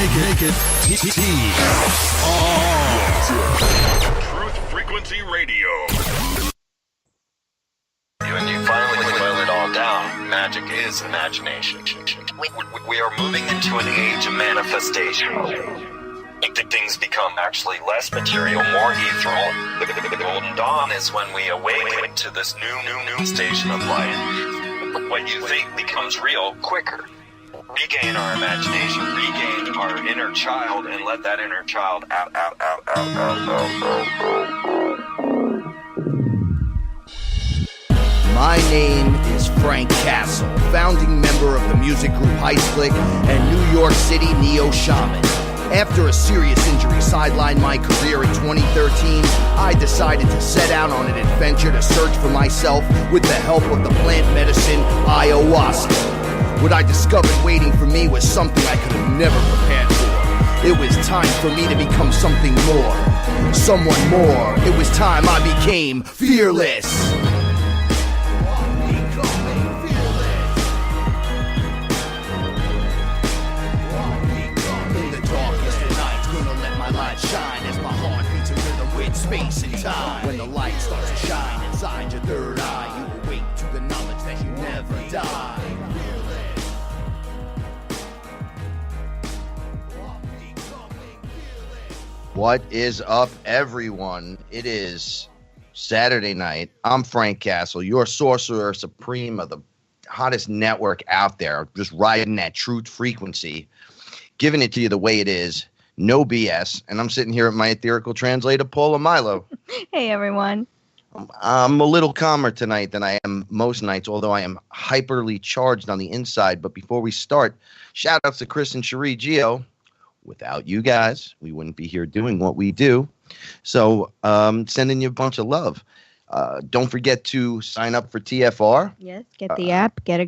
Make it Truth Frequency Radio. When you finally boil it all down, magic is imagination. We are moving into an age of manifestation. Things become actually less material, more ethereal. The golden dawn is when we awaken to this new station of light. What you think becomes real quicker. Regain our imagination, regain our inner child, and let that inner child out. My name is Frank Castle, founding member of the music group Heist Click and New York City Neo Shaman. After a serious injury sidelined my career in 2013, I decided to set out on an adventure to search for myself with the help of the plant medicine ayahuasca. What I discovered waiting for me was something I could have never prepared for. It was time for me to become something more, someone more. It was time I became fearless. Shine as my heart beats a rhythm with space and time. When the light starts to shine inside your third eye, you awake to the knowledge that you never die. What is up, everyone? It is Saturday night. I'm Frank Castle, your sorcerer supreme of the hottest network out there, just riding that truth frequency, giving it to you the way it is. No BS. And I'm sitting here with my ethereal translator, Paula Milo. Hey, everyone. I'm a little calmer tonight than I am most nights, although I am hyperly charged on the inside. But before we start, shout outs to Chris and Cherie Gio. Without you guys, we wouldn't be here doing what we do. So sending you a bunch of love. Don't forget to sign up for TFR. Yes, get the app, get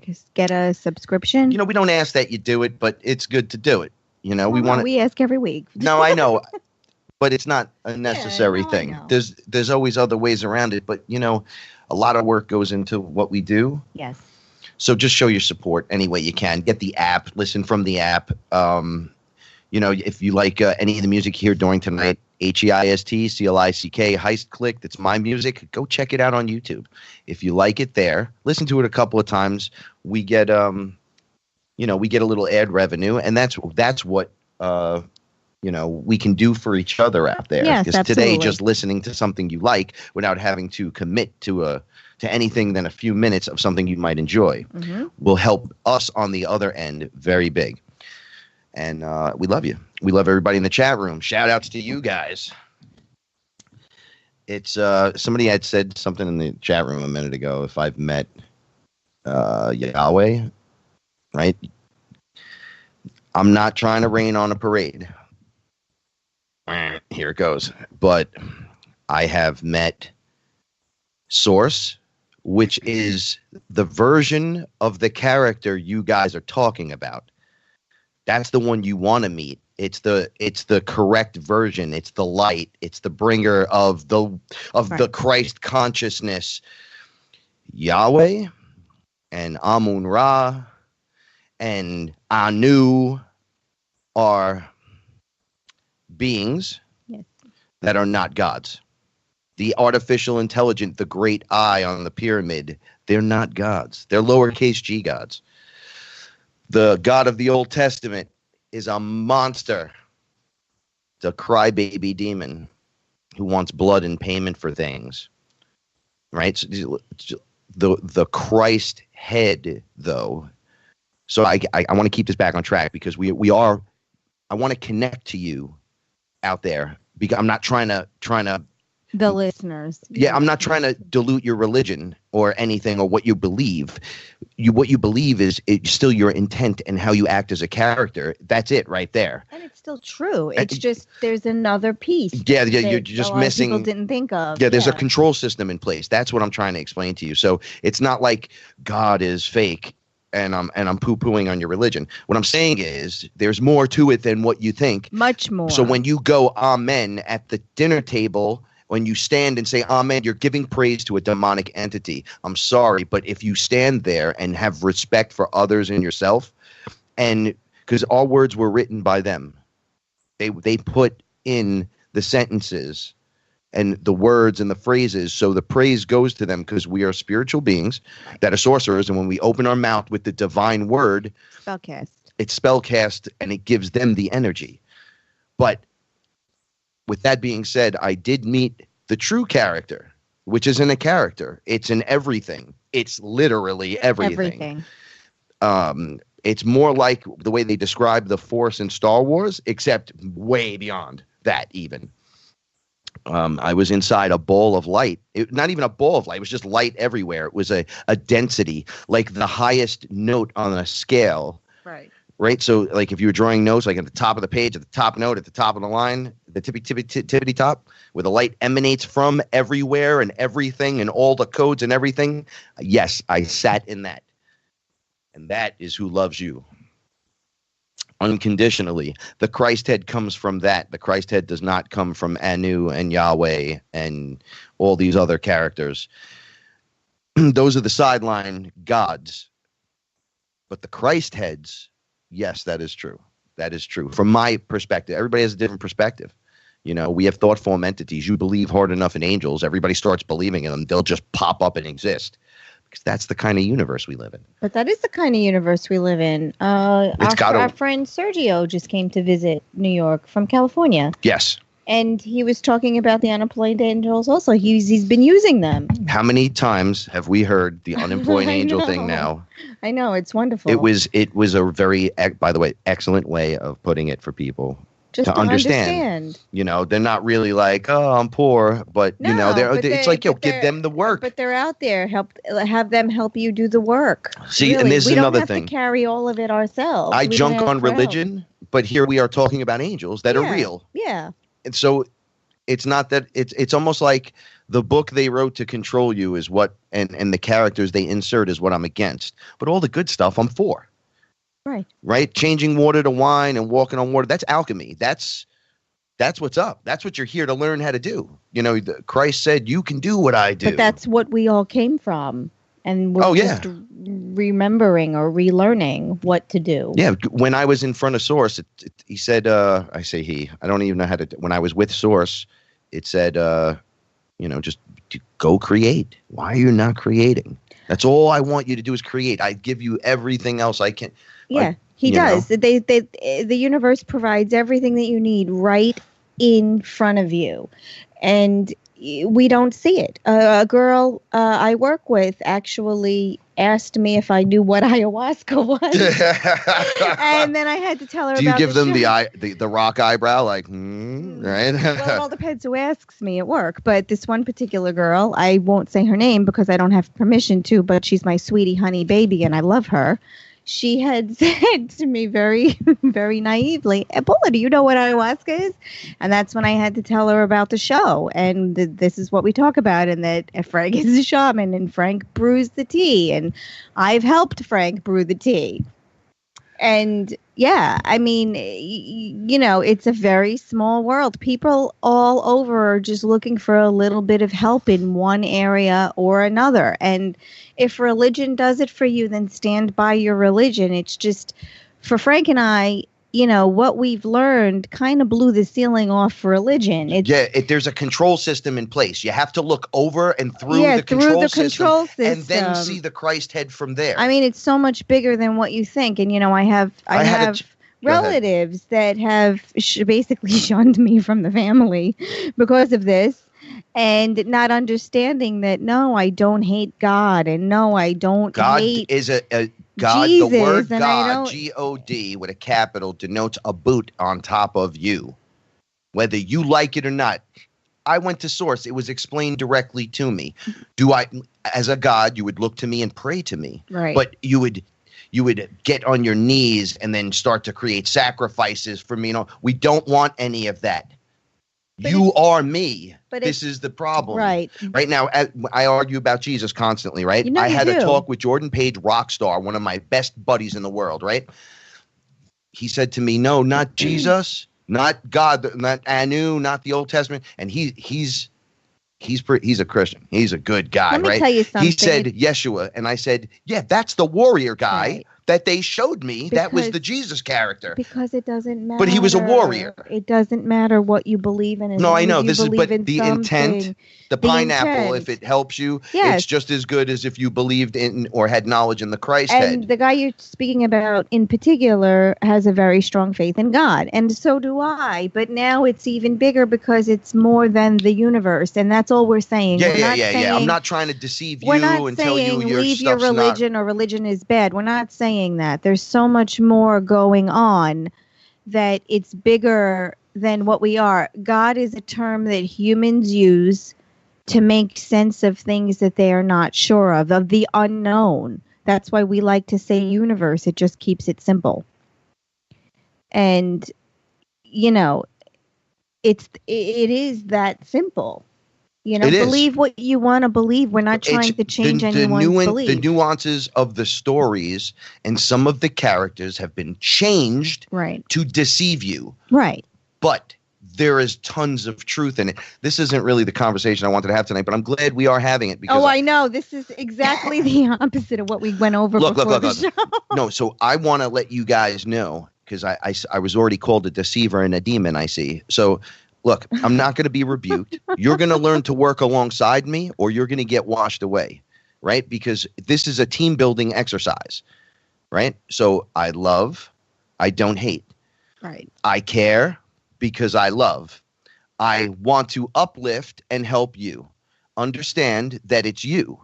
a subscription. You know, we don't ask that you do it, but it's good to do it. You know, we ask every week. No, I know, but it's not a necessary thing. There's always other ways around it, but you know, a lot of work goes into what we do. Yes. So just show your support any way you can. Get the app, listen from the app. You know, if you like any of the music here during tonight, HeistClick, Heist Click, that's my music. Go check it out on YouTube. If you like it there, listen to it a couple of times. We get we get a little ad revenue, and that's what we can do for each other out there. Yes, because absolutely. Today, just listening to something you like without having to commit to anything than a few minutes of something you might enjoy will help us on the other end very big. And we love you. We love everybody in the chat room. Shout outs to you guys. It's somebody had said something in the chat room a minute ago. If I've met Yahweh. Right? I'm not trying to rain on a parade. Here it goes. But I have met Source, which is the version of the character you guys are talking about. That's the one you want to meet. It's the correct version. It's the light. It's the bringer of the Christ consciousness. Yahweh and Amun Ra and Anu are beings that are not gods. The artificial intelligent, the great eye on the pyramid, they're not gods. They're lowercase g gods. The God of the Old Testament is a monster. It's a crybaby demon who wants blood in payment for things. Right? So the Christ head, though. So I want to keep this back on track because I want to connect to you out there because I'm not trying to the listeners. Yeah, I'm not trying to dilute your religion or anything or what you believe. What you believe is still your intent and how you act as a character. That's it right there. And it's still true. It's just there's another piece. Yeah, you're just missing. People didn't think of. Yeah, there's a control system in place. That's what I'm trying to explain to you. So it's not like God is fake and I'm poo-pooing on your religion. What I'm saying is there's more to it than what you think. Much more. So when you go amen at the dinner table, when you stand and say amen, you're giving praise to a demonic entity. I'm sorry, but if you stand there and have respect for others and yourself, and because all words were written by them, They put in the sentences and the words and the phrases, so the praise goes to them because we are spiritual beings that are sorcerers, and when we open our mouth with the divine word, it's spellcast, and it gives them the energy. But with that being said, I did meet the true character, which isn't a character. It's an everything. It's literally everything. It's more like the way they describe the Force in Star Wars, except way beyond that even. I was inside a ball of light. Not even a ball of light. It was just light everywhere. It was a density, like the highest note on a scale. Right. So like if you were drawing notes, like at the top of the page, at the top note, at the top of the line, the tippity top, where the light emanates from everywhere and everything and all the codes and everything. Yes, I sat in that. And that is who loves you unconditionally. The Christ head comes from that. The Christ head does not come from Anu and Yahweh and all these other characters. Those are the sideline gods. But the Christ heads, yes, that is true. That is true. From my perspective, everybody has a different perspective. You know, we have thought form entities. You believe hard enough in angels, everybody starts believing in them. They'll just pop up and exist. Because that's the kind of universe we live in. But that is the kind of universe we live in. Our friend Sergio just came to visit New York from California. Yes. And he was talking about the unemployed angels also. He's been using them. How many times have we heard the unemployed angel thing now? I know. It's wonderful. It was a very, by the way, excellent way of putting it for people. Just to understand. You know, they're not really like, oh, I'm poor, but you know, it's like, give them the work. But they're out there. Have them help you do the work. See, really. And this is another thing. We don't have to carry all of it ourselves. I junk on religion, but here we are talking about angels that are real. Yeah. And so it's not that it's almost like the book they wrote to control you is what, and the characters they insert is what I'm against. But all the good stuff I'm for. Right. Changing water to wine and walking on water. That's alchemy. That's what's up. That's what you're here to learn how to do. You know, Christ said, you can do what I do. But that's what we all came from. And we're just remembering or relearning what to do. Yeah. When I was in front of Source, he said, I say he, I don't even know how to, when I was with Source, it said, you know, just go create. Why are you not creating? That's all I want you to do is create. I give you everything else I can. Yeah, he does. The universe provides everything that you need right in front of you. And we don't see it. A girl I work with actually asked me if I knew what ayahuasca was. And then I had to tell her about it. Do you give them the rock eyebrow? Like, right? Well, it all depends who asks me at work. But this one particular girl, I won't say her name because I don't have permission to, but she's my sweetie honey baby and I love her. She had said to me very, very naively, Paula, do you know what ayahuasca is? And that's when I had to tell her about the show. And this is what we talk about. And that Frank is a shaman and Frank brews the tea. And I've helped Frank brew the tea. And yeah, I mean, you know, it's a very small world. People all over are just looking for a little bit of help in one area or another. And if religion does it for you, then stand by your religion. It's just for Frank and I, you know, what we've learned kind of blew the ceiling off religion. There's a control system in place. You have to look over and through the control system and then see the Christ head from there. I mean, it's so much bigger than what you think. And, you know, I have relatives that have basically shunned me from the family because of this. And not understanding that, no, I don't hate God. And no, I don't hate is a God. Jesus, the word God, G-O-D, with a capital, denotes a boot on top of you. Whether you like it or not. I went to Source. It was explained directly to me. As a God, you would look to me and pray to me. Right. But you would get on your knees and then start to create sacrifices for me. You know, we don't want any of that. But you are me. But this is the problem. Right. Right now, I argue about Jesus constantly, right? You know I had a talk with Jordan Page, rock star, one of my best buddies in the world, right? He said to me, no, not Jesus, not God, not Anu, not the Old Testament. And he's a Christian. He's a good guy, Let me right? tell you something. He said Yeshua. And I said, yeah, that's the warrior guy. Right. that they showed me that was Because- the Jesus character. Because it doesn't matter. But he was a warrior. It doesn't matter what you believe in. As No, long I know. as you This is, believe but in the something. intent, the The pineapple, intent. if it helps you, Yes. it's just as good as if you believed in or had knowledge in the Christ And head. the guy you're speaking about in particular has a very strong faith in God. And so do I. But now it's even bigger because it's more than the universe. And that's all we're saying. Yeah, We're yeah, not yeah, yeah. I'm saying- not trying to deceive We're you not and tell you saying your leave your stuff's not. religion or religion is bad. We're not saying that. There's so much more going on that it's bigger than what we are. God is a term that humans use to make sense of things that they are not sure of the unknown. That's why we like to say universe. It just keeps it simple. And, you know, it is that simple. You know, It is. believe what you want to believe. We're not trying to change anyone's belief. The nuances of the stories and some of the characters have been changed Right. to deceive you. Right. But there is tons of truth in it. This isn't really the conversation I wanted to have tonight, but I'm glad we are having it because I know. This is exactly the opposite of what we went over Look, before look, the look. show. No, so I want to let you guys know because I was already called a deceiver and a demon, I see. So look, I'm not going to be rebuked. You're going to learn to work alongside me or you're going to get washed away, right? Because this is a team building exercise, right? So I love, I don't hate. Right. I care because I love. I want to uplift and help you. Understand that it's you.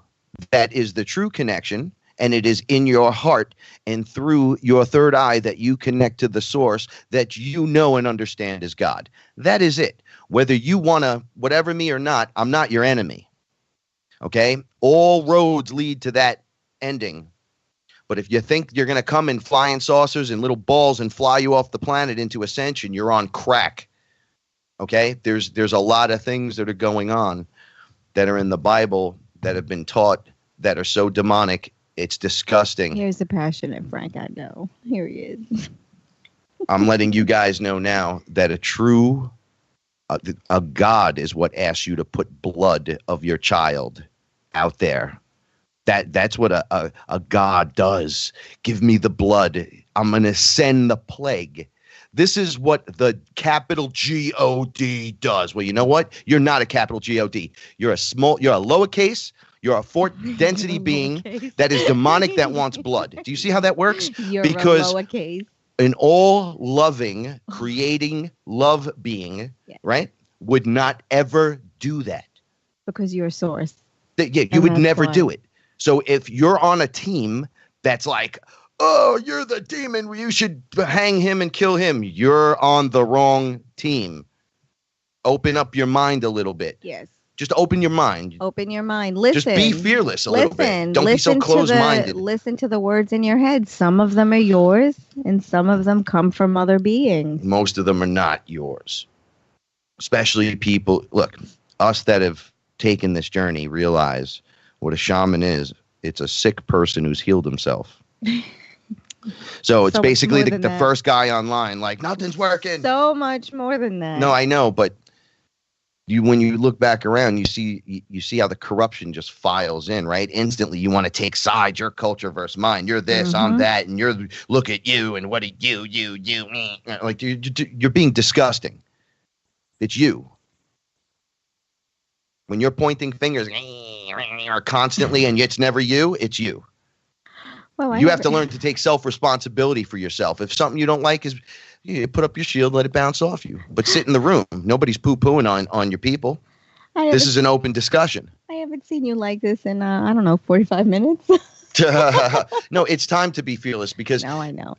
That is the true connection. And it is in your heart and through your third eye that you connect to the source that you know and understand is God. That is it. Whether you want to whatever me or not, I'm not your enemy. Okay? All roads lead to that ending. But if you think you're going to come in flying saucers and little balls and fly you off the planet into ascension, you're on crack. Okay? There's a lot of things that are going on that are in the Bible that have been taught that are so demonic. It's disgusting. Here's the passionate Frank I know. Here he is. I'm letting you guys know now that a God is what asks you to put blood of your child out there. That's what a God does. Give me the blood. I'm going to send the plague. This is what the capital G-O-D does. Well, you know what? You're not a capital G-O-D. You're a lowercase. You're a fourth density being that is demonic that wants blood. Do you see how that works? You're Because a lowercase. an all loving, creating love being, Yeah. right, would not ever do that. Because you're a source. Yeah, you And would that's never why. do it. So if you're on a team that's like, oh, you're the demon, you should hang him and kill him, you're on the wrong team. Open up your mind a little bit. Yes. Just open your mind. Open your mind. Listen. Just be fearless a little bit. Don't be so listen closed-minded. Listen to the words in your head. Some of them are yours, and some of them come from other beings. Most of them are not yours. Especially people, look, us that have taken this journey realize what a shaman is. It's a sick person who's healed himself. So it's So much basically more the than that. first guy online, like, nothing's working. So much more than that. No, I know, but when you look back around, you see how the corruption just files in, right? Instantly, you want to take sides. Your culture versus mine. You're this, I'm that, and you're look at you and what you me. Like you're being disgusting. It's you. When you're pointing fingers constantly and it's never you, it's you. Well, You have to learn to take self-responsibility for yourself. If something you don't like is, you put up your shield, let it bounce off you. But sit in the room. Nobody's poo-pooing on your people. This is an open discussion. I haven't seen you like this in, 45 minutes. No, it's time to be fearless because No, I know.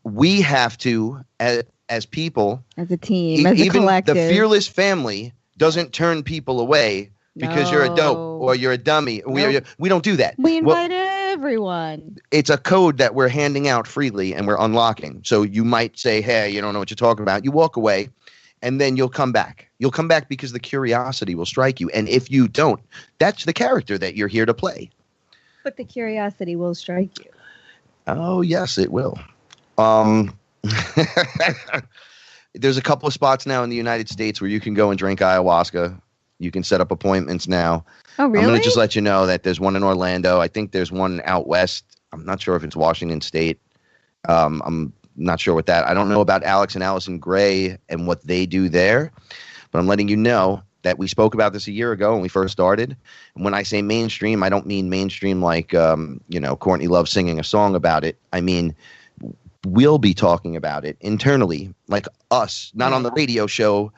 we have to, as people, As a team, as a even collective. the fearless family doesn't turn people away because you're a dope No. or you're a dummy. Nope. We don't do that. We Well, invite everyone. it's a code that we're handing out freely and we're unlocking. So you might say, hey, you don't know what you're talking about. You walk away and then you'll come back. You'll come back because the curiosity will strike you. And if you don't, that's the character that you're here to play. But the curiosity will strike you. Oh, yes, it will. There's a couple of spots now in the United States where you can go and drink ayahuasca. You can set up appointments now. Oh, really? I'm going to just let you know that there's one in Orlando. I think there's one out west. I'm not sure if it's Washington State. I'm not sure what that. I don't know about Alex and Allison Gray and what they do there, but I'm letting you know that we spoke about this a year ago when we first started. And when I say mainstream, I don't mean mainstream like, Courtney Love singing a song about it. I mean, we'll be talking about it internally, like us, not on the radio show,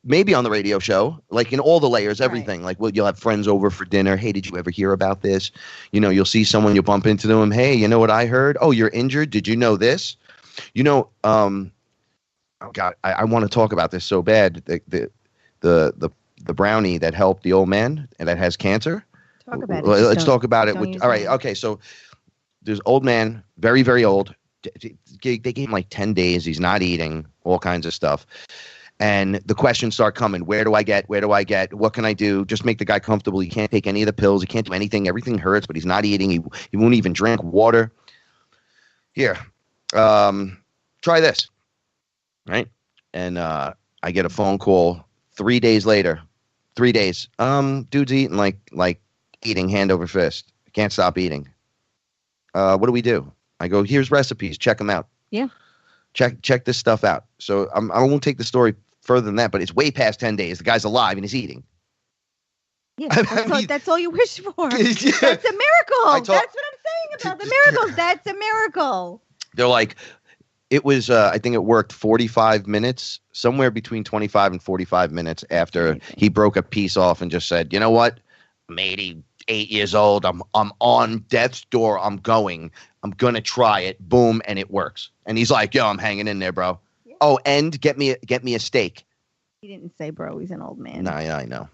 maybe on the radio show, like in all the layers, everything. Like, you'll have friends over for dinner. Hey, did you ever hear about this? You'll see someone, you'll bump into them. Hey, you know what I heard? Oh, you're injured. Did you know this? Oh God, I want to talk about this so bad. The brownie that helped the old man and that has cancer. Talk about it. Let's talk about it. All right. Okay. So there's old man, very, very old. They gave him like 10 days. He's not eating, all kinds of stuff. And the questions start coming. Where do I get? What can I do? Just make the guy comfortable. He can't take any of the pills. He can't do anything. Everything hurts, but he's not eating. He won't even drink water. Here, try this. Right. And I get a phone call 3 days later. 3 days. Dude's eating like eating hand over fist. Can't stop eating. What do we do? I go, here's recipes. Check them out. Yeah. Check this stuff out. So I won't take the story further than that, but it's way past 10 days. The guy's alive and he's eating. Yeah, that's all you wish for. Yeah. That's a miracle. That's what I'm saying about the miracles. That's a miracle. They're like, it was, I think it worked 45 minutes, somewhere between 25 and 45 minutes after he broke a piece off and just said, you know what? I'm 88 years old. I'm on death's door. I'm going to try it. Boom. And it works. And he's like, yo, I'm hanging in there, bro. Yeah. Oh, and get me a steak. He didn't say, bro, he's an old man. No, I know.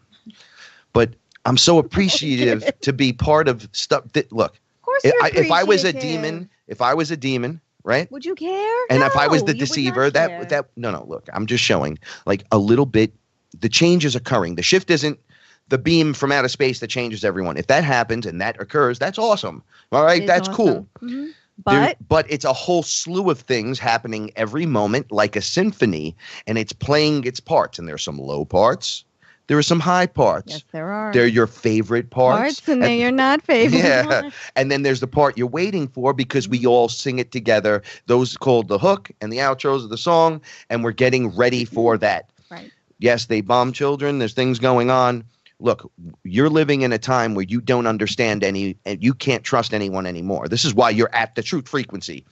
But I'm so appreciative to be part of stuff that, look, of course if I was a demon, right? Would you care? And no, if I was the deceiver, look, I'm just showing like a little bit. The change is occurring. The shift isn't the beam from outer space that changes everyone. If that happens and that occurs, that's awesome. All right, that's awesome. Cool. Mm-hmm. But it's a whole slew of things happening every moment, like a symphony, and it's playing its parts. And there's some low parts. There are some high parts. Yes, there are. They're your favorite parts. And they're your not favorite. Yeah. And then there's the part you're waiting for because we all sing it together. Those called the hook and the outros of the song. And we're getting ready for that. Right. Yes, they bomb children. There's things going on. Look, you're living in a time where you don't understand and you can't trust anyone anymore. This is why you're at the truth frequency.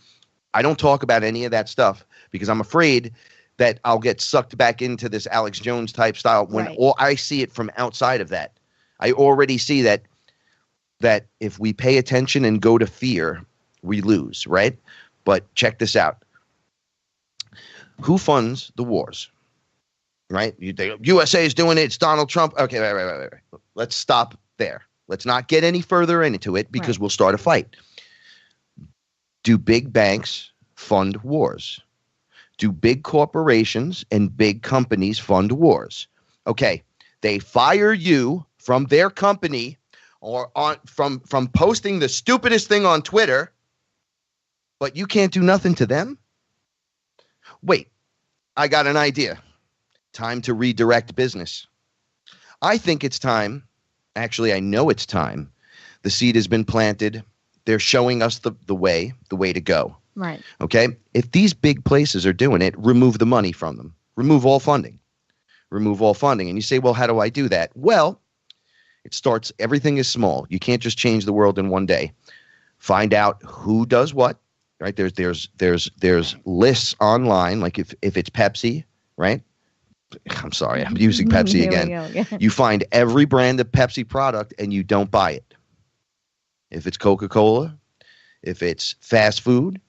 I don't talk about any of that stuff because I'm afraid that I'll get sucked back into this Alex Jones type style when all I see it from outside of that. I already see that if we pay attention and go to fear, we lose, right? But check this out. Who funds the wars? Right? USA is doing it. It's Donald Trump. Okay, right. Let's stop there. Let's not get any further into it because we'll start a fight. Do big banks fund wars? Do big corporations and big companies fund wars? Okay, they fire you from their company or from posting the stupidest thing on Twitter, but you can't do nothing to them? Wait, I got an idea. Time to redirect business. I think it's time. Actually, I know it's time. The seed has been planted. They're showing us the way to go. Right. Okay. If these big places are doing it, remove the money from them. Remove all funding. And you say, well, how do I do that? Well, it starts. Everything is small. You can't just change the world in one day. Find out who does what. Right. There's lists online. Like if it's Pepsi, right? I'm sorry, I'm using Pepsi again. Yeah. You find every brand of Pepsi product and you don't buy it. If it's Coca-Cola, if it's fast food.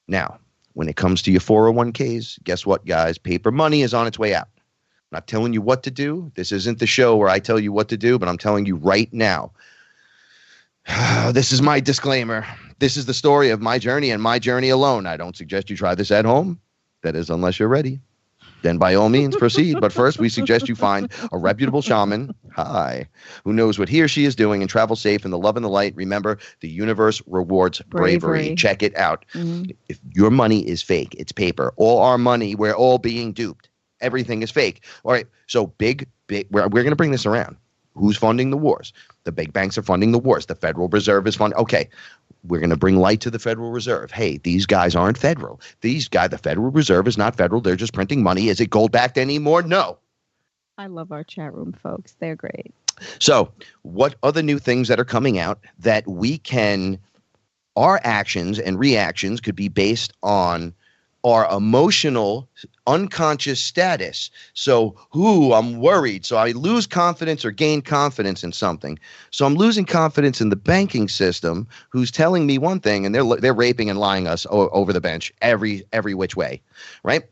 Now, when it comes to your 401ks, guess what, guys? Paper money is on its way out. I'm not telling you what to do. This isn't the show where I tell you what to do, but I'm telling you right now. This is my disclaimer. This is the story of my journey and my journey alone. I don't suggest you try this at home. That is, unless you're ready. Then by all means proceed. But first, we suggest you find a reputable shaman, who knows what he or she is doing and travel safe in the love and the light. Remember, the universe rewards bravery. Check it out. Mm-hmm. If your money is fake, it's paper. All our money, we're all being duped. Everything is fake. All right. So big, we're going to bring this around. Who's funding the wars? The big banks are funding the wars. The Federal Reserve is funding. Okay. we're going to bring light to the Federal Reserve. Hey, these guys aren't federal. The Federal Reserve is not federal. They're just printing money. Is it gold backed anymore? No. I love our chat room folks. They're great. So what are the new things that are coming out that our actions and reactions could be based on our emotional unconscious status? So, I'm worried. So I lose confidence or gain confidence in something. So I'm losing confidence in the banking system, who's telling me one thing, and they're raping and lying us over the bench every which way, right?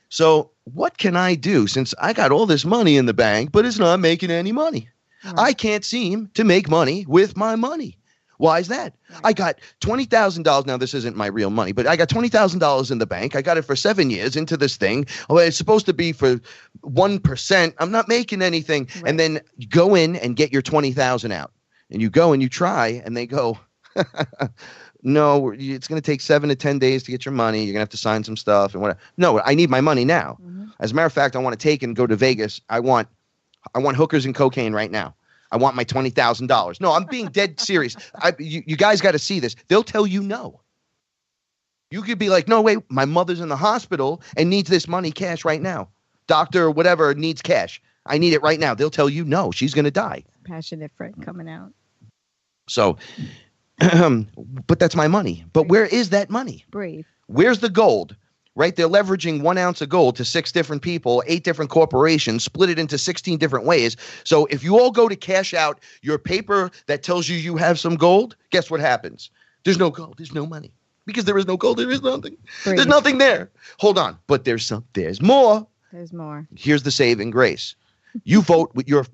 So what can I do since I got all this money in the bank, but it's not making any money? Right. I can't seem to make money with my money. Why is that? Right. I got $20,000. Now, this isn't my real money, but I got $20,000 in the bank. I got it for 7 years into this thing. Oh, it's supposed to be for 1%. I'm not making anything. Right. And then you go in and get your 20,000 out. And you go and you try, and they go, no, it's going to take 7 to 10 days to get your money. You're going to have to sign some stuff and whatever. No, I need my money now. Mm-hmm. As a matter of fact, I want to take and go to Vegas. I want hookers and cocaine right now. I want my $20,000. No, I'm being dead serious. You guys got to see this. They'll tell you no. You could be like, no, wait, my mother's in the hospital and needs this money cash right now. Doctor or whatever needs cash. I need it right now. They'll tell you no, she's going to die. Passionate friend coming out. So, but that's my money. But where is that money? Breathe. Where's the gold? Right? They're leveraging 1 ounce of gold to 6 different people, 8 different corporations, split it into 16 different ways. So if you all go to cash out your paper that tells you have some gold, guess what happens? There's no gold. There's no money. Because there is no gold. There is nothing. Breathe. There's nothing there. Hold on. But there's more. There's more. Here's the saving grace. You vote with your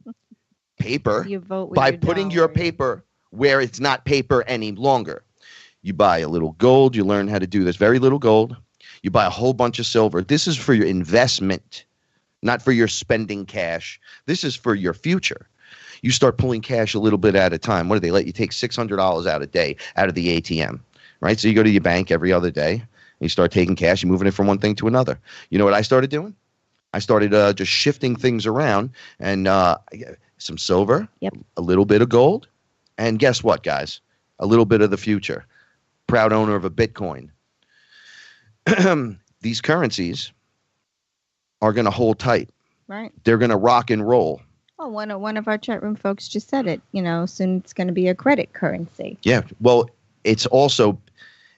paper by putting your paper where it's not paper any longer. You buy a little gold. You learn how to do this. Very little gold. You buy a whole bunch of silver. This is for your investment, not for your spending cash. This is for your future. You start pulling cash a little bit at a time. What do they let you take? $600 out a day out of the ATM, right? So you go to your bank every other day, and you start taking cash, you're moving it from one thing to another. You know what I started doing? I started just shifting things around, and some silver, a little bit of gold, and guess what, guys? A little bit of the future. Proud owner of a Bitcoin. These currencies are going to hold tight. Right. They're going to rock and roll. Well, one of our chat room folks just said it. Soon it's going to be a credit currency. Yeah. Well, it's also,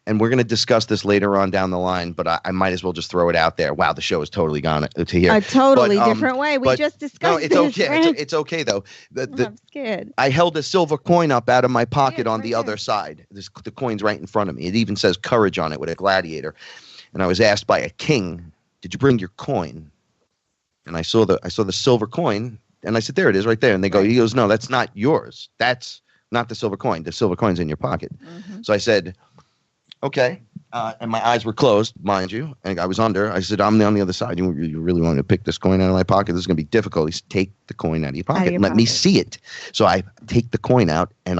and we're going to discuss this later on down the line, but I might as well just throw it out there. Wow, the show is totally gone to here. A totally different way. We just discussed it's okay. It's okay, though. I'm scared. I held a silver coin up out of my pocket on the other side. The coin's right in front of me. It even says courage on it with a gladiator. And I was asked by a king, did you bring your coin? And I saw the silver coin, and I said, there it is right there. And he goes, no, that's not yours. That's not the silver coin. The silver coin's in your pocket. Mm-hmm. So I said, okay. And my eyes were closed, mind you. And I was under. I said, I'm on the other side. You really want me to pick this coin out of my pocket? This is going to be difficult. He said, take the coin out of your pocket and let me see it. So I take the coin out, and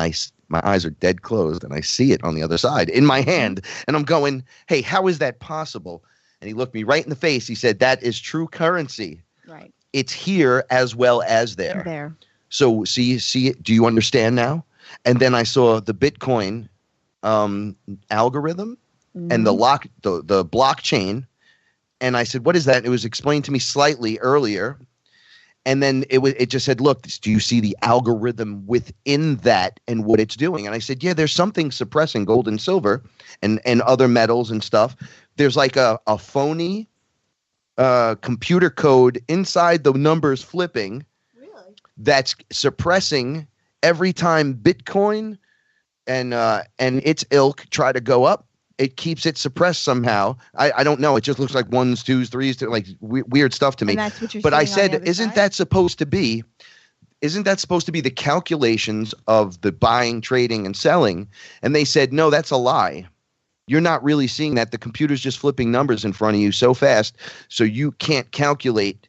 my eyes are dead closed, and I see it on the other side in my hand. And I'm going, hey, how is that possible? And he looked me right in the face. He said, that is true currency. Right. It's here as well as there. There. So see it? Do you understand now? And then I saw the Bitcoin algorithm and the blockchain. And I said, what is that? It was explained to me slightly earlier. And then it just said, look, do you see the algorithm within that and what it's doing? And I said, yeah, there's something suppressing gold and silver and other metals and stuff. There's like a phony computer code inside the numbers flipping that's suppressing every time Bitcoin and its ilk try to go up. It keeps it suppressed somehow. I don't know. It just looks like 1s, 2s, 3s, like weird stuff to me. And that's what you're but I saying said, isn't that supposed to be the calculations of the buying, trading, and selling? And they said, no, that's a lie. You're not really seeing that. The computer's just flipping numbers in front of you so fast, so you can't calculate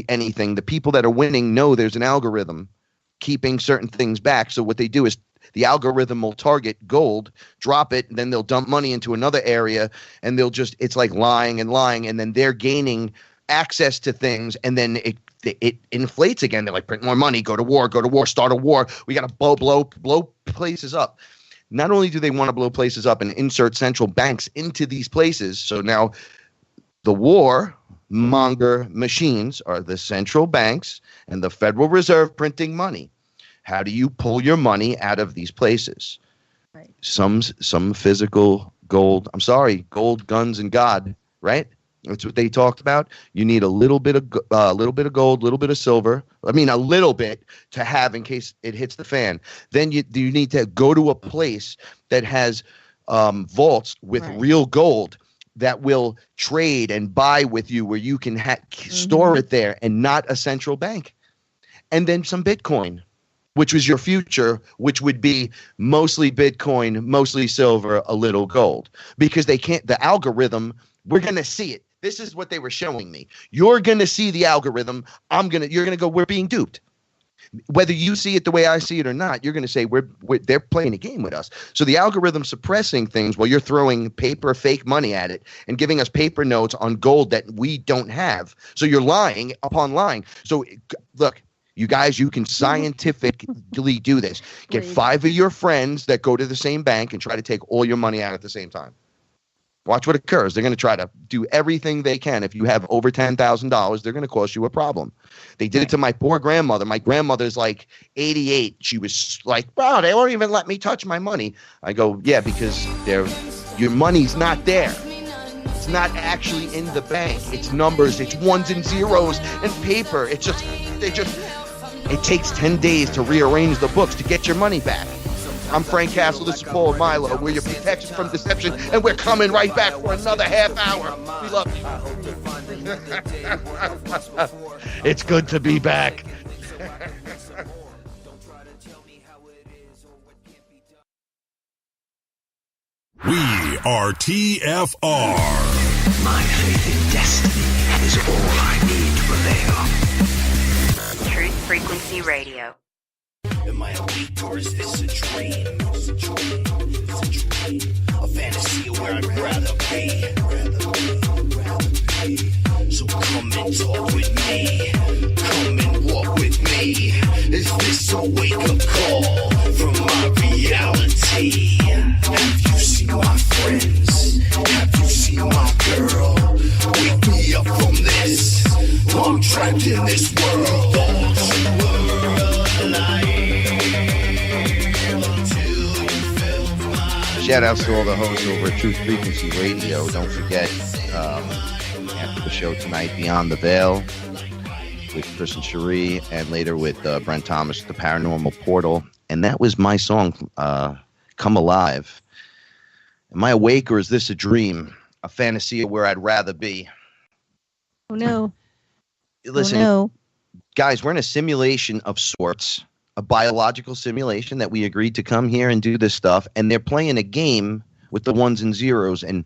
anything. The people that are winning know there's an algorithm keeping certain things back. So what they do is the algorithm will target gold, drop it, and then they'll dump money into another area, and it's like lying, and then they're gaining access to things, and then it inflates again. They're like, print more money, go to war, start a war. We got to blow places up. not only do they want to blow places up and insert central banks into these places, so now the war monger machines are the central banks and the Federal Reserve printing money. How do you pull your money out of these places? Right. Some physical gold. I'm sorry, gold, guns, and God. Right? That's what they talked about. You need a little bit of gold, a little bit of silver. I mean, a little bit to have in case it hits the fan. Then you need to go to a place that has vaults with real gold that will trade and buy with you, where you can store it there, and not a central bank. And then some Bitcoin, which was your future, which would be mostly Bitcoin, mostly silver, a little gold. Because they can't, the algorithm, we're going to see it. This is what they were showing me. You're going to see the algorithm. You're going to go, we're being duped. Whether you see it the way I see it or not, you're going to say they're playing a game with us. So the algorithm suppressing things while you're throwing paper fake money at it and giving us paper notes on gold that we don't have. So you're lying upon lying. So look, you guys, you can scientifically do this. Get 5 of your friends that go to the same bank and try to take all your money out at the same time. Watch what occurs. They're going to try to do everything they can. If you have over $10,000, they're going to cause you a problem. They did it to my poor grandmother. My grandmother's like 88. She was like, wow, they won't even let me touch my money. I go, yeah, because your money's not there. It's not actually in the bank. It's numbers. It's ones and zeros and paper. It takes 10 days to rearrange the books to get your money back. I'm Frank Castle. This is Paul Milo. We're your protection from deception, and we're coming right back for another half hour. We love you. It's good to be back. We are TFR. My faith in destiny is all I need to prevail. Truth Frequency Radio. Am I awake or is this a dream? It's a dream. A fantasy of where I'd rather be. So come and talk with me. Come and walk with me. Is this a wake-up call from my reality? Have you seen my friends? Have you seen my girl? Wake me up from this. I'm trapped in this world. Shout outs to all the hosts over at Truth Frequency Radio. Don't forget, after the show tonight, Beyond the Veil with Chris and Cherie, and later with Brent Thomas, The Paranormal Portal. And that was my song, Come Alive. Am I awake or is this a dream? A fantasy of where I'd rather be. Oh, no. Listen, guys, we're in a simulation of sorts. A biological simulation that we agreed to come here and do this stuff, and they're playing a game with the ones and zeros. And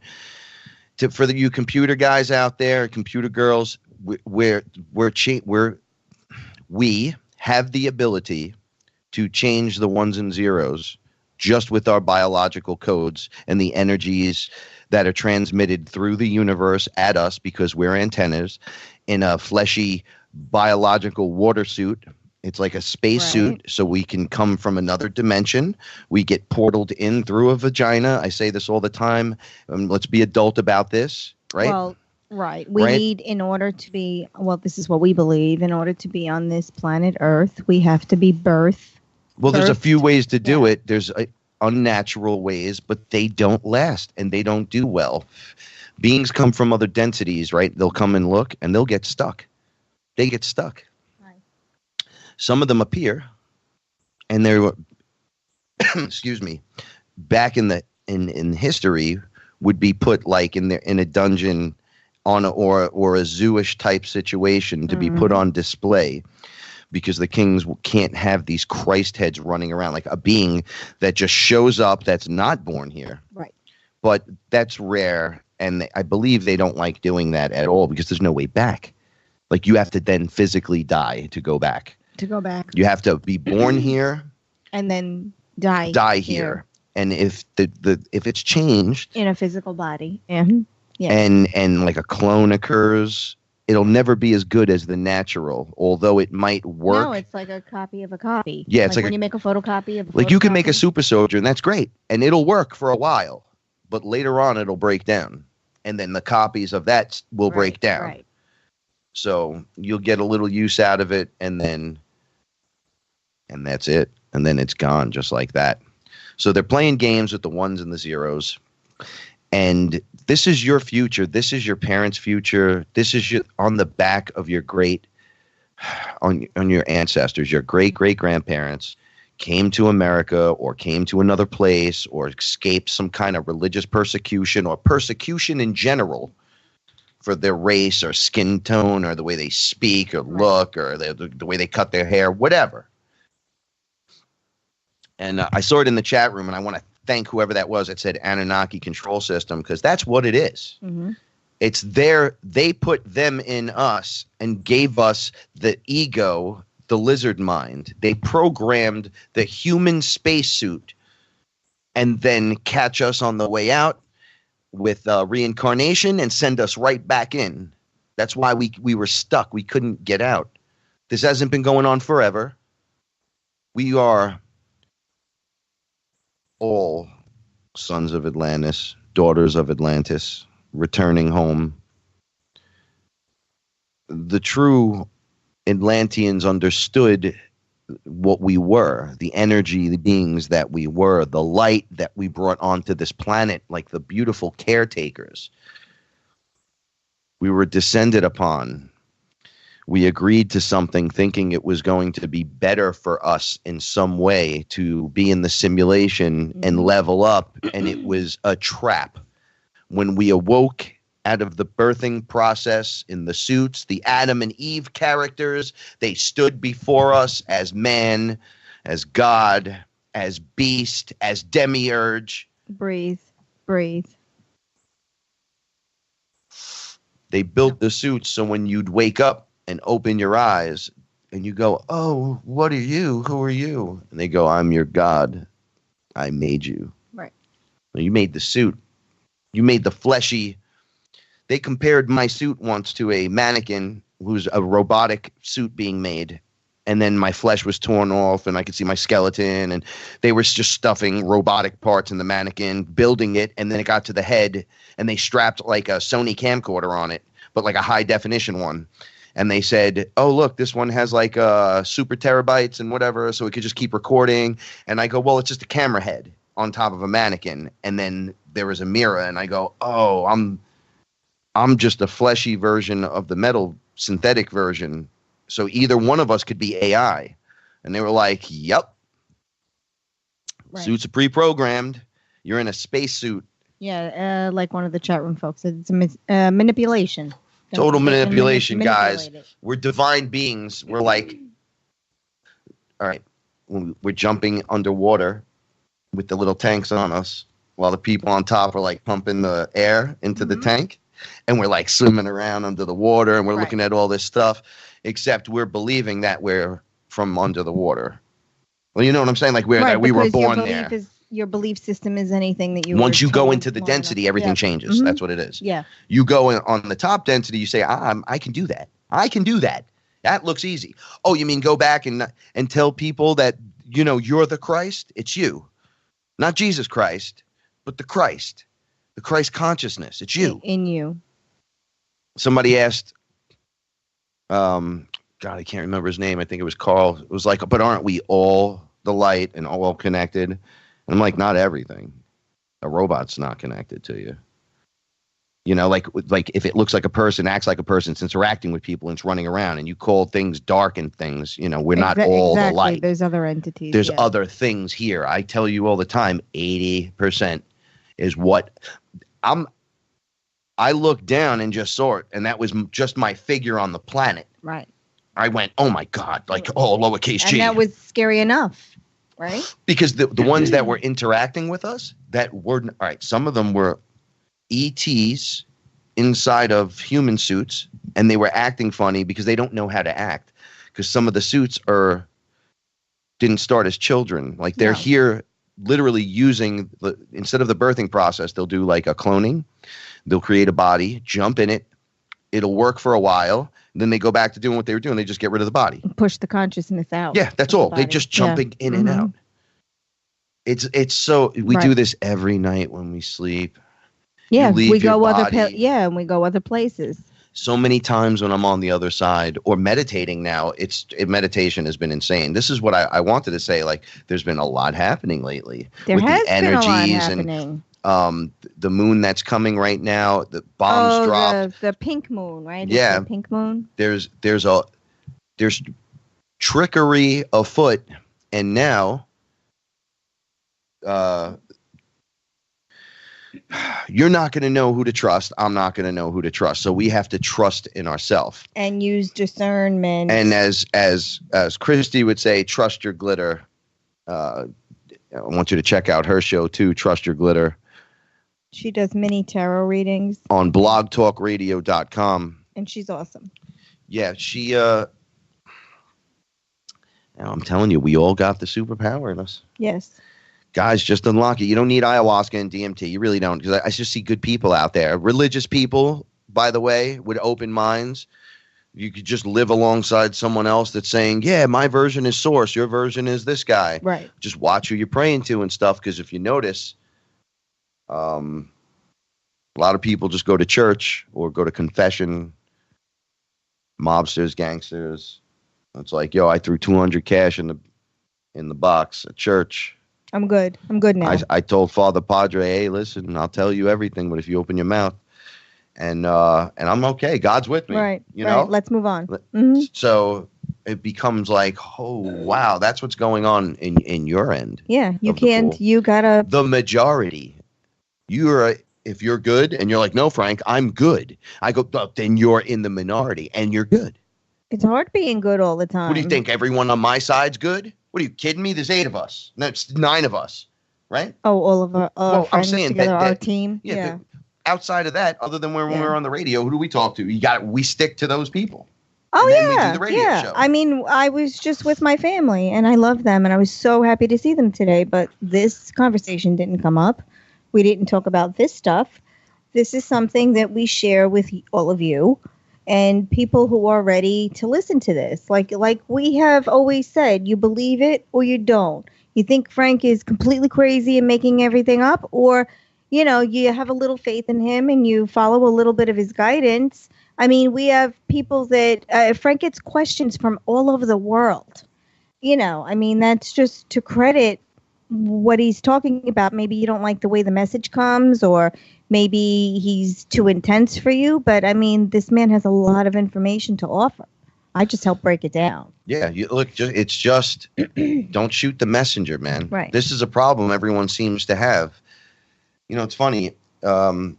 for you computer guys out there, computer girls, we have the ability to change the ones and zeros just with our biological codes and the energies that are transmitted through the universe at us, because we're antennas in a fleshy biological water suit. It's like a spacesuit, so we can come from another dimension. We get portaled in through a vagina. I say this all the time. Let's be adult about this, right? Well, right. We need, in order to be, well, this is what we believe, in order to be on this planet Earth, we have to be birthed. Well, there's a few ways to do it. There's unnatural ways, but they don't last and they don't do well. Beings come from other densities, right? They'll come and look and they'll get stuck. They get stuck. Some of them appear, and they're, excuse me, back in history would be put like in a dungeon or a zoo-ish type situation to be put on display, because the kings can't have these Christ heads running around, like a being that just shows up that's not born here. Right. But that's rare, and I believe they don't like doing that at all, because there's no way back. Like, you have to then physically die to go back. You have to be born here and then die here. And if if it's changed in a physical body, and like a clone occurs, it'll never be as good as the natural, although it might work. No, it's like a copy of a copy. Yeah, it's like when you make a photocopy of a like you can make a photocopy. super soldier, and that's great, and it'll work for a while, but later on it'll break down, and then the copies of that will break down. Right. So you'll get a little use out of it, and that's it, and then it's gone just like that. So they're playing games with the ones and the zeros, and this is your future. This is your parents' future. This is on the back of your on your ancestors, your great-great-grandparents came to America or came to another place or escaped some kind of religious persecution or persecution in general for their race or skin tone or the way they speak or look or the way they cut their hair, whatever. And I saw it in the chat room, and I want to thank whoever that was that said Anunnaki control system, because that's what it is. Mm-hmm. It's they put them in us and gave us the ego, the lizard mind. They programmed the human spacesuit and then catch us on the way out with reincarnation and send us right back in. That's why we were stuck. We couldn't get out. This hasn't been going on forever. We are all sons of Atlantis, daughters of Atlantis, returning home. The true Atlanteans understood what we were, the energy, the beings that we were, the light that we brought onto this planet, like the beautiful caretakers. We were descended upon. We agreed to something thinking it was going to be better for us in some way to be in the simulation and level up, and it was a trap. When we awoke out of the birthing process in the suits, the Adam and Eve characters, they stood before us as man, as God, as beast, as demiurge. Breathe. They built the suits so when you'd wake up and open your eyes and you go, oh, what are you? Who are you? And they go, I'm your God. I made you. Right. Well, you made the suit. You made the fleshy. They compared my suit once to a mannequin who's a robotic suit being made. And then my flesh was torn off and I could see my skeleton. And they were just stuffing robotic parts in the mannequin, building it. And then it got to the head and they strapped like a Sony camcorder on it, but like a high definition one. And they said, oh, look, this one has like super terabytes and whatever, so it could just keep recording. And I go, well, it's just a camera head on top of a mannequin. And then there was a mirror. And I go, oh, I'm just a fleshy version of the metal synthetic version. So either one of us could be AI. And they were like, yep. Right. Suits are pre-programmed. You're in a spacesuit. Yeah, like one of the chat room folks said, it's a manipulation. Total manipulation, guys. We're divine beings. We're like, all right, we're jumping underwater with the little tanks on us while the people on top are like pumping the air into the tank. And we're like swimming around under the water and we're looking at all this stuff, except we're believing that we're from under the water. Well, you know what I'm saying? Like that we were born there. Your belief system is anything that you once you go into the density, everything changes. That's what it is. Yeah. You go on the top density, you say, I can do that. I can do that. That looks easy. Oh, you mean go back and tell people that, you're the Christ? It's you. Not Jesus Christ, but the Christ consciousness. It's you. In you. Somebody asked, God, I can't remember his name. I think it was Carl. It was like, but aren't we all the light and all connected? And I'm like, not everything. A robot's not connected to you. Like if it looks like a person, acts like a person, it's interacting with people, and it's running around, and you call things dark and things, we're not all the light. There's other entities. There's other things here. I tell you all the time, 80% is what I looked down and just saw it, and that was just my figure on the planet. Right. I went, oh my God, lowercase g. And that was scary enough. Right. Because the ones that were interacting with us, that were all right. Some of them were ETs inside of human suits, and they were acting funny because they don't know how to act. Because some of the suits didn't start as children. Like they're here literally using instead of the birthing process, they'll do like a cloning. They'll create a body, jump in it, It'll work for a while. Then they go back to doing what they were doing. They just get rid of the body. Push the consciousness out. Yeah, that's all. They're just jumping in and out. It's so we do this every night when we sleep. Yeah, we go and we go other places. So many times when I'm on the other side or meditating now, meditation has been insane. This is what I wanted to say. Like, there's been a lot happening lately with the been energies a lot happening. And the moon that's coming right now. The bombs dropped. The pink moon, right? Yeah, the pink moon. There's trickery afoot, and now, you're not going to know who to trust. I'm not going to know who to trust. So we have to trust in ourselves and use discernment. And as Christy would say, trust your glitter. I want you to check out her show too. Trust Your Glitter. She does mini tarot readings on blogtalkradio.com. And she's awesome. Yeah, she. Now I'm telling you, we all got the superpower in us. Yes. Guys, just unlock it. You don't need ayahuasca and DMT. You really don't. Because I just see good people out there. Religious people, by the way, with open minds. You could just live alongside someone else that's saying, yeah, my version is source. Your version is this guy. Right. Just watch who you're praying to and stuff. Because if you notice, a lot of people just go to church or go to confession. Mobsters, gangsters. It's like, yo, I threw 200 cash in the box at church. I'm good. I'm good now. I told Father Padre, hey, listen, I'll tell you everything, but if you open your mouth, and I'm okay. God's with me. Right. You know. Let's move on. Mm-hmm. So it becomes like, oh wow, that's what's going on in your end. Yeah, you can't. You gotta. The majority. If you're good, and you're like, no, Frank, I'm good. I go, oh, then you're in the minority, and you're good. It's hard being good all the time. What do you think? Everyone on my side's good? What are you kidding me? There's 8 of us. No, it's 9 of us, right? Oh, all of our friends together, our team. Yeah. Outside of that, other than when we're on the radio, who do we talk to? We stick to those people. Oh, and then we do the radio show. I mean, I was just with my family, and I love them, and I was so happy to see them today. But this conversation didn't come up. We didn't talk about this stuff. This is something that we share with all of you. And people who are ready to listen to this, like we have always said, you believe it or you don't. You think Frank is completely crazy and making everything up, or, you have a little faith in him and you follow a little bit of his guidance. I mean, we have people that Frank gets questions from all over the world. I mean, that's just to credit what he's talking about. Maybe you don't like the way the message comes, or maybe he's too intense for you, but I mean, this man has a lot of information to offer. I just help break it down. Yeah, it's just don't shoot the messenger, man. Right. This is a problem everyone seems to have. It's funny, and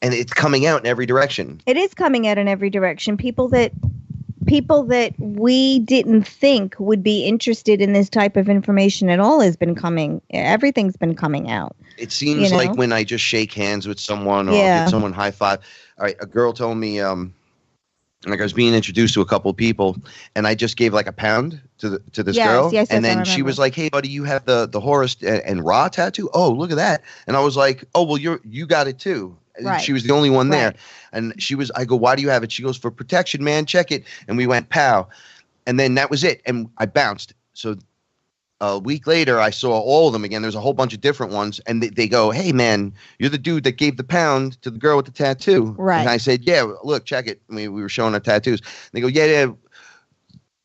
it's coming out in every direction. It is coming out in every direction. People that we didn't think would be interested in this type of information at all everything's been coming out. It seems like when I just shake hands with someone or get someone high five. All right, a girl told me, I was being introduced to a couple of people, and I just gave like £1 to this girl. Yes, and then she was like, hey, buddy, you have the Horus and Ra tattoo? Oh, look at that. And I was like, oh, well, you got it too. Right. She was the only one there. And I go, why do you have it? She goes, for protection, man, check it. And we went, pow. And then that was it. And I bounced. So a week later, I saw all of them again. There's a whole bunch of different ones. And they go, hey, man, you're the dude that gave the £1 to the girl with the tattoo. Right. And I said, yeah, look, check it. We were showing our tattoos. And they go, yeah.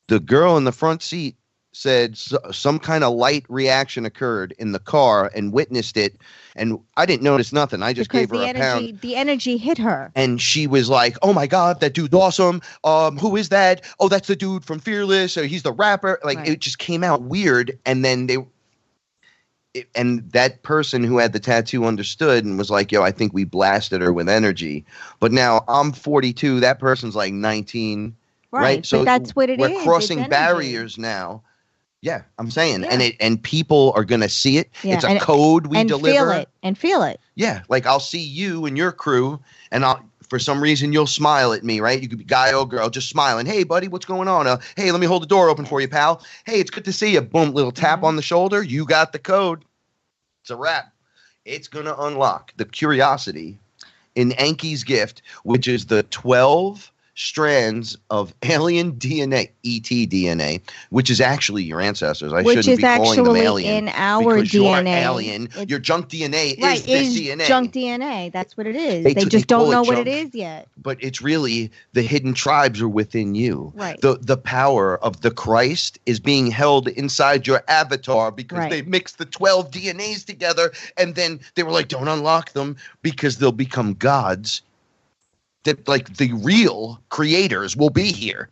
The girl in the front seat said some kind of light reaction occurred in the car and witnessed it. And I didn't notice nothing. I just gave her £1. The energy hit her. And she was like, oh, my God, that dude's awesome. Who is that? Oh, that's the dude from FearLess. Or he's the rapper. It just came out weird. And then and that person who had the tattoo understood and was like, yo, I think we blasted her with energy. But now I'm 42. That person's like 19. Right. So that's what it is. We're crossing barriers now. Yeah, I'm saying, and people are gonna see it. Yeah. It's a code we deliver. Feel it. Yeah, like I'll see you and your crew, and for some reason you'll smile at me, right? You could be guy or girl, just smiling. Hey, buddy, what's going on? Hey, let me hold the door open for you, pal. Hey, it's good to see you. Boom, little tap on the shoulder. You got the code. It's a wrap. It's gonna unlock the curiosity. in Enki's gift, which is the 12 strands of alien DNA, ET DNA, which is actually your ancestors. I Which shouldn't is be calling them actually alien in our because you're DNA. alien. It's- Your junk DNA Right, is this is DNA. junk DNA. That's what it is. They They t- just they call don't know it what it junk. is yet. But it's really the hidden tribes are within you. Right. The power of the Christ is being held inside your avatar because Right. they mixed the 12 DNAs together, and then they were like, don't unlock them because they'll become gods. That like the real creators will be here.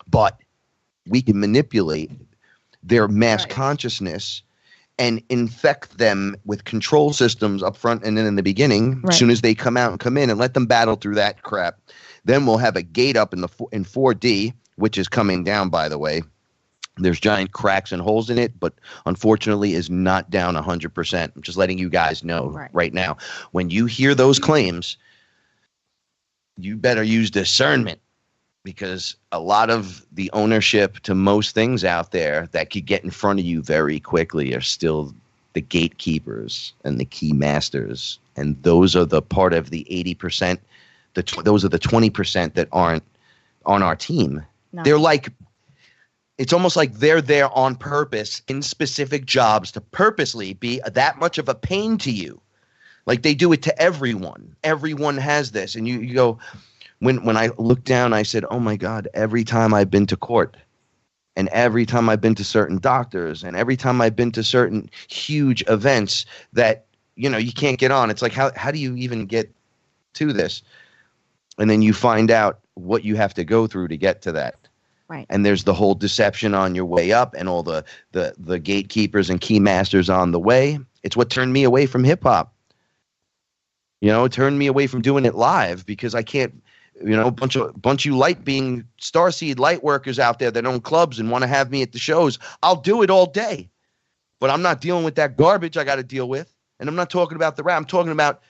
But we can manipulate their mass Right. consciousness and infect them with control systems up front and then in the beginning. Right. As soon as they come out and come in, and let them battle through that crap. Then we'll have a gate up in 4D, which is coming down, by the way. There's giant cracks and holes in it, but unfortunately is not down 100%. I'm just letting you guys know right now. When you hear those claims, you better use discernment, because a lot of the ownership to most things out there that could get in front of you very quickly are still the gatekeepers and the key masters. And those are the part of the 80%. Those are the 20% that aren't on our team. No. They're like, it's almost like they're there on purpose in specific jobs to purposely be that much of a pain to you. Like they do it to everyone. Everyone has this. And you go, when I looked down, I said, oh my God, every time I've been to court and every time I've been to certain doctors and every time I've been to certain huge events that, you know, you can't get on. It's like, how do you even get to this? And then you find out what you have to go through to get to that. Right. And there's the whole deception on your way up and all the gatekeepers and key masters on the way. It's what turned me away from hip hop. You know, it turned me away from doing it live because I can't, you know, bunch of you starseed light workers out there that own clubs and want to have me at the shows. I'll do it all day, but I'm not dealing with that garbage I got to deal with. And I'm not talking about the rap. I'm talking about,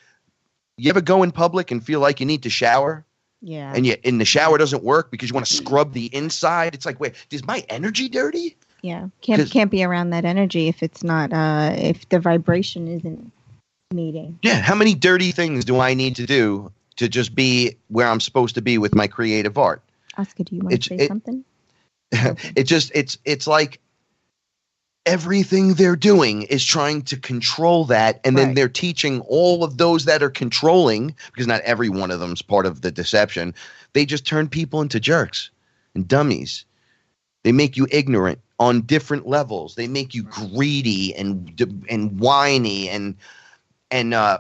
you ever go in public and feel like you need to shower? Yeah. And the shower doesn't work because you want to scrub the inside. It's like, wait, is my energy dirty? Yeah. Can't be around that energy if it's not if the vibration isn't meeting. Yeah. How many dirty things do I need to do to just be where I'm supposed to be with my creative art? Oscar, do you want to say something? It's like everything they're doing is trying to control that. And then they're teaching all of those that are controlling, because not every one of them is part of the deception. They just turn people into jerks and dummies. They make you ignorant on different levels. They make you greedy and whiny and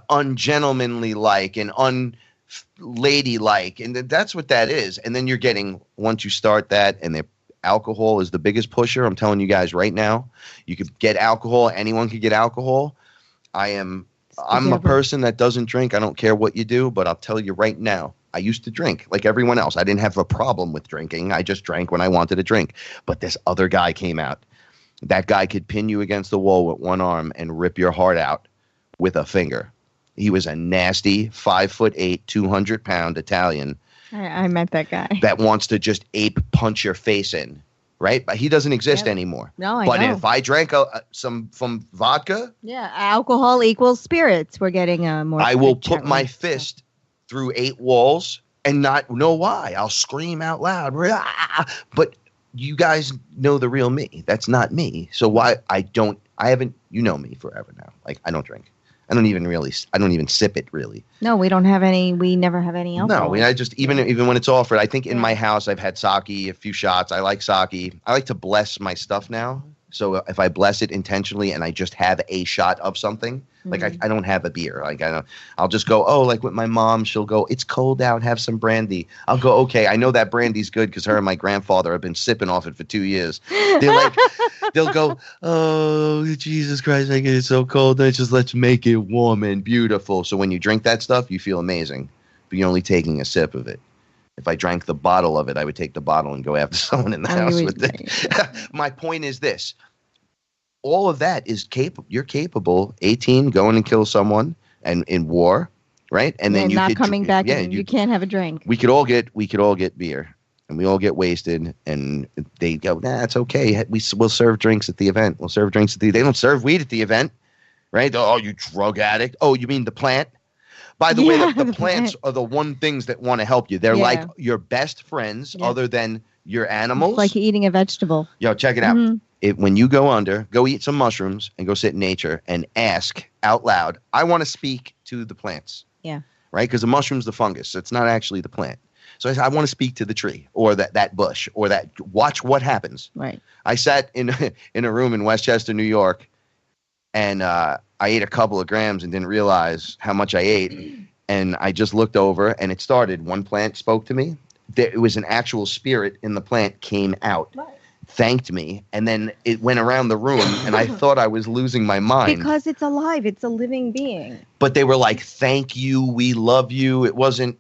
ungentlemanly like and unladylike. And that's what that is. And then you're getting, once you start that, and alcohol is the biggest pusher. I'm telling you guys right now, you could get alcohol. Anyone could get alcohol. I'm a person that doesn't drink. I don't care what you do, but I'll tell you right now, I used to drink like everyone else. I didn't have a problem with drinking. I just drank when I wanted to drink. But this other guy came out. That guy could pin you against the wall with one arm and rip your heart out with a finger. He was a nasty 5'8", 200-pound Italian. I met that guy. That wants to just punch your face in, right? But he doesn't exist anymore. No, I know. But if I drank some vodka, alcohol equals spirits. We're getting more. I will put my fist through 8 walls and not know why. I'll scream out loud. But you guys know the real me. That's not me. So why I haven't. You know me forever now. Like I don't drink. I don't even sip it really. No, we don't have any. We never have any alcohol. No, I just even when it's offered. I think in my house I've had sake, a few shots. I like sake. I like to bless my stuff now. So if I bless it intentionally and I just have a shot of something, like I don't have a beer. Like I'll just go. Oh, like with my mom, she'll go. It's cold out. Have some brandy. I'll go. Okay, I know that brandy's good because her and my grandfather have been sipping off it for 2 years. They'll go. Oh, Jesus Christ! I get it so cold. Let's make it warm and beautiful. So when you drink that stuff, you feel amazing, but you're only taking a sip of it. If I drank the bottle of it, I would take the bottle and go after someone in the house with it. My point is this. All of that is capable. You're capable, 18, going and kill someone and in war, right? And then not coming back and you can't have a drink. We could all get beer and we all get wasted and they go, nah, it's okay. We'll serve drinks at the event. They don't serve weed at the event, right? Oh, you drug addict. Oh, you mean the plant? By the way, Yeah, the the plants plant. are the one things that want to help you. They're Yeah. like your best friends Yeah. other than your It's animals. like eating a vegetable. Yo, check it out. Mhm. When you go eat some mushrooms and go sit in nature and ask out loud, I want to speak to the plants. Yeah. Right? Because the mushroom's the fungus. It's not actually the plant. So I want to speak to the tree or that bush or that. Watch what happens. Right. I sat in a room in Westchester, New York, and I ate a couple of grams and didn't realize how much I ate. And I just looked over, and it started. One plant spoke to me. It was an actual spirit in the plant came out, thanked me, and then it went around the room, and I thought I was losing my mind. Because it's alive. It's a living being. But they were like, thank you, we love you. It wasn't.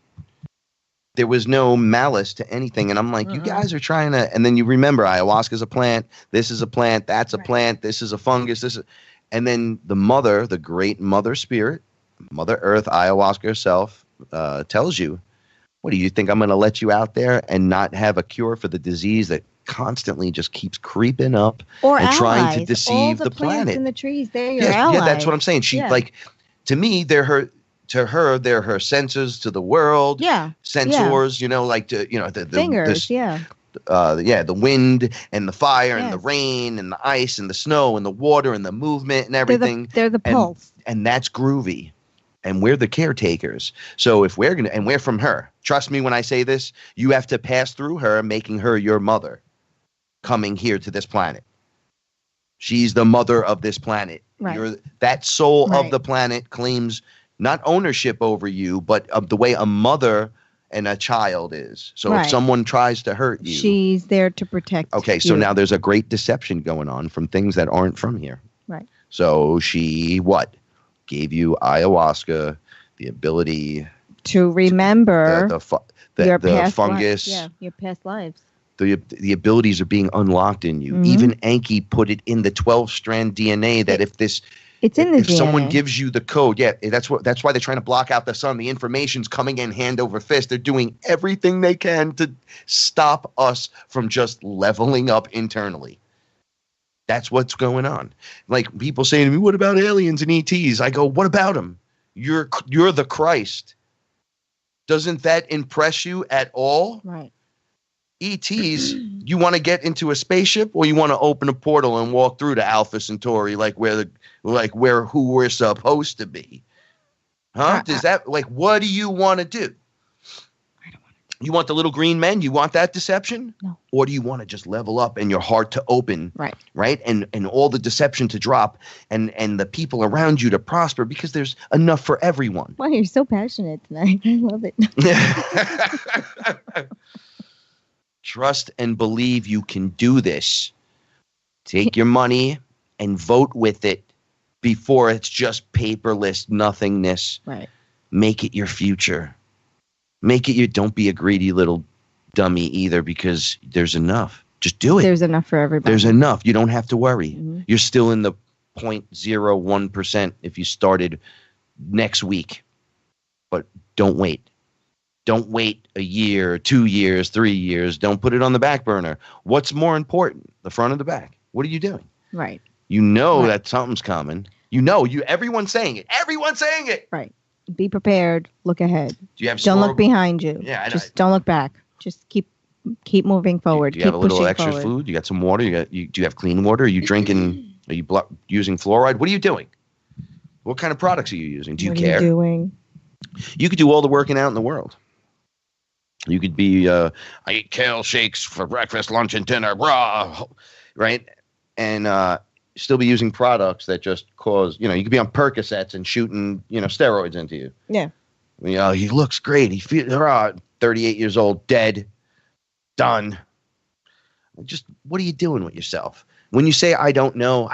There was no malice to anything. And I'm like, you guys are trying to, and then you remember ayahuasca's a plant. This is a plant. That's a plant. This is a fungus. And then the great mother spirit, Mother Earth, ayahuasca herself, tells you, what do you think? I'm going to let you out there and not have a cure for the disease that constantly just keeps creeping up Or and allies. trying to deceive All the the plants planet. and the trees, they're your Yeah, allies. that's what I'm saying. She to me, they're her. To her, they're her senses to the world. Yeah. Sensors, the Fingers, the wind and the fire and the Yes. rain and the ice and the snow and the water and the movement and everything. They're the pulse. And that's groovy. And we're the caretakers. So if we're from her, trust me when I say this, you have to pass through her, making her your mother, coming here to this planet. She's the mother of this planet. Right. That soul of Right. the planet claims not ownership over you, but of the way a mother and a child is. So if Right. someone tries to hurt you, She's there to protect okay, so you. now there's a great deception going on from things that aren't from here. Right. So she gave you ayahuasca, the ability To remember your the past fungus, lives. Yeah, your past lives. the abilities are being unlocked in you. Mhm. Even Enki put it in the 12-strand DNA that It's in the if DNA. someone gives you the code, that's why they're trying to block out the sun. The information's coming in hand over fist. They're doing everything they can to stop us from just leveling up internally. That's what's going on. Like people saying to me, "What about aliens and ETs?" I go, "What about them? You're the Christ. Doesn't that impress you at all?" Right. ETs, you want to get into a spaceship or you want to open a portal and walk through to Alpha Centauri who we're supposed to be? Huh? What do you want to do? I don't want You want the little green men? You want that deception? No. Or do you want to just level up and your heart to open? Right. Right? And all the deception to drop and the people around you to prosper because there's enough for everyone. Wow, you're so passionate tonight. I love it. Trust and believe you can do this. Take your money and vote with it before it's just paperless nothingness. Right. Make it your future. Don't be a greedy little dummy either because there's enough. Just do it. There's enough for everybody. There's enough. You don't have to worry. Mhm. You're still in the 0.01% if you started next week. But don't wait. Don't wait a year, 2 years, 3 years. Don't put it on the back burner. What's more important, the front or the back? What are you doing? Right. You know Right. that something's coming. Everyone's saying it. Everyone's saying it. Right. Be prepared. Look ahead. Do you have Don't store- look behind you. Yeah, I know. Just don't look back. Just keep moving forward. Do you keep have a little pushing extra forward. food? You got some water? Do you have clean water? Are you drinking? Are you using fluoride? What are you doing? What kind of products are you using? Do you What care? Are you doing? You could do all the working out in the world. You could be, I eat kale shakes for breakfast, lunch, and dinner, raw, right? And still be using products that just cause, you could be on Percocets and shooting, steroids into you. Yeah. He looks great. He feels 38 years old, dead, done. Just what are you doing with yourself? When you say, I don't know,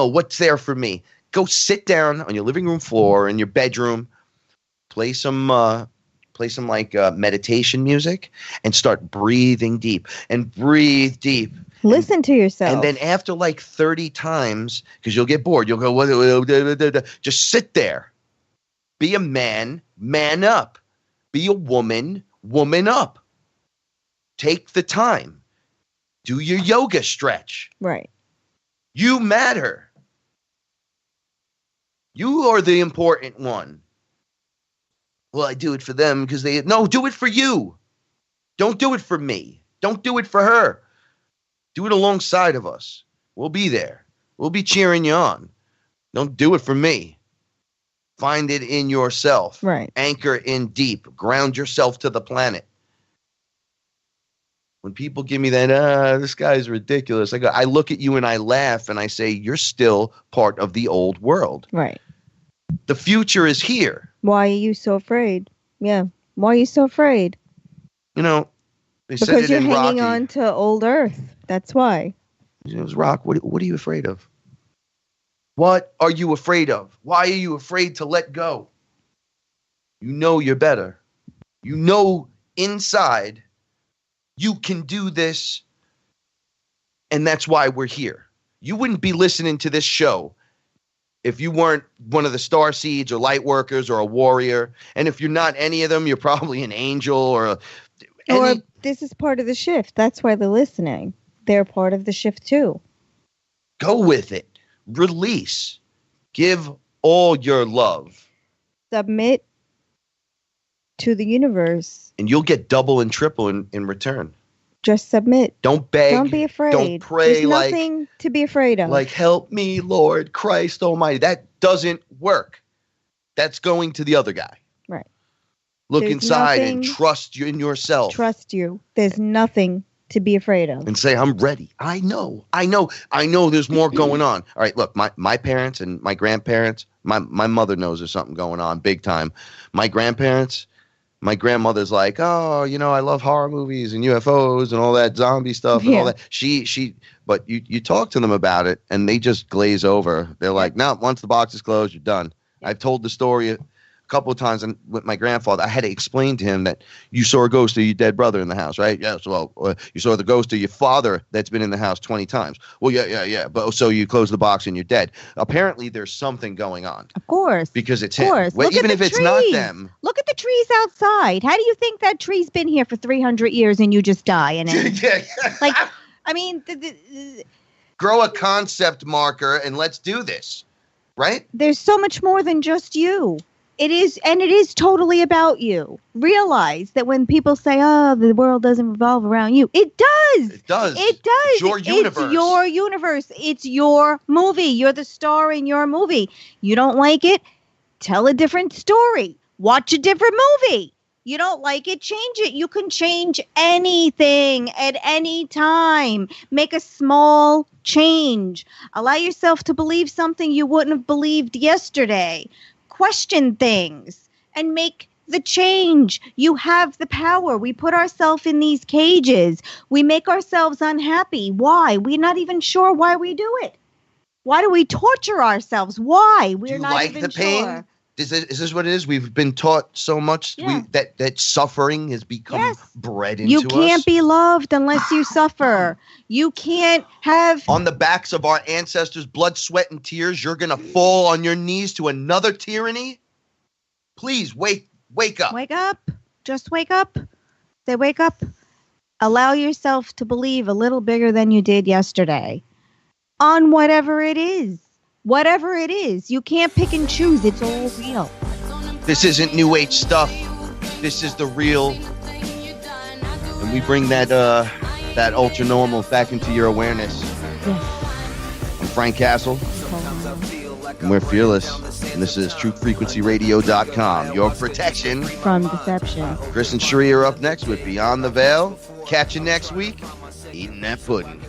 what's there for me? Go sit down on your living room floor in your bedroom, play some meditation music and start breathing deep and breathe deep. Listen to yourself. And then after 30 times, because you'll get bored, you'll go, just sit there. Be a man, man up. Be a woman, woman up. Take the time. Do your yoga stretch. Right. You matter. You are the important one. Well, I do it for them because no, do it for you. Don't do it for me. Don't do it for her. Do it alongside of us. We'll be there. We'll be cheering you on. Don't do it for me. Find it in yourself. Right. Anchor in deep. Ground yourself to the planet. When people give me that, this guy's ridiculous, I look at you and I laugh and I say, you're still part of the old world. Right. The future is here. Why are you so afraid? Yeah. Why are you so afraid? You know, they said Because it you're in hanging Rocky. on to old Earth. That's why. It was Rock. What are you afraid of? What are you afraid of? Why are you afraid to let go? You know you're better. You know inside you can do this, and that's why we're here. You wouldn't be listening to this show if you weren't one of the star seeds or light workers or a warrior. And if you're not any of them, you're probably an angel or Or this is part of the shift. That's why they're listening. They're part of the shift too. Go with it. Release. Give all your love. Submit to the universe. And you'll get double and triple in return. Just submit. Don't beg. Don't be afraid. Don't pray. There's nothing to be afraid of. Like, help me, Lord Christ Almighty. That doesn't work. That's going to the other guy. Right. Look There's inside and nothing- trust you in yourself. Trust you. There's nothing to be afraid of. And say, I'm ready. I know there's more going on. All right, look, my parents and my grandparents, my mother knows there's something going on big time. My grandparents, my grandmother's like, oh, I love horror movies and UFOs and all that zombie stuff and all that. But you talk to them about it and they just glaze over. They're like, no, once the box is closed, you're done. I've told the story a couple of times, and with my grandfather, I had to explain to him that you saw a ghost of your dead brother in the house, right? Yes. Well, you saw the ghost of your father that's been in the house 20 times. Well, yeah. But so you close the box and you're dead. Apparently, there's something going on. Of course. Because it's Of him. course. Well, Look even at if the it's not trees. them. Look at the trees outside. How do you think that tree's been here for 300 years and you just die in it? Yeah. Like, I mean, Grow a concept marker and let's do this, right? there's so much more than just you. It is totally about you. Realize that when people say, oh, the world doesn't revolve around you, it does. It does. It does. It's your universe. It's your universe. It's your movie. You're the star in your movie. You don't like it? Tell a different story. Watch a different movie. You don't like it? Change it. You can change anything at any time. Make a small change. Allow yourself to believe something you wouldn't have believed yesterday. Question things and make the change. You have the power. We put ourselves in these cages. We make ourselves unhappy. Why? We're not even sure why we do it. Why do we torture ourselves? Why? We're Do you not like even the pain? sure. Is this what it is? We've been taught so much Yeah. that suffering has become Yes. bred into You can't us. be loved unless you suffer. You can't have... On the backs of our ancestors' blood, sweat, and tears, you're going to fall on your knees to another tyranny? Please, wake up. Wake up. Just wake up. Say, wake up. Allow yourself to believe a little bigger than you did yesterday. On whatever it is. Whatever it is. You can't pick and choose. It's all real. This isn't New Age stuff. This is the real. And we bring that ultra normal back into your awareness. Yes. I'm Frank Castle. And we're fearless. And this is truthfrequencyradio.com. Your protection. From deception. Chris and Sheree are up next with Beyond the Veil. Catch you next week. Eating that pudding.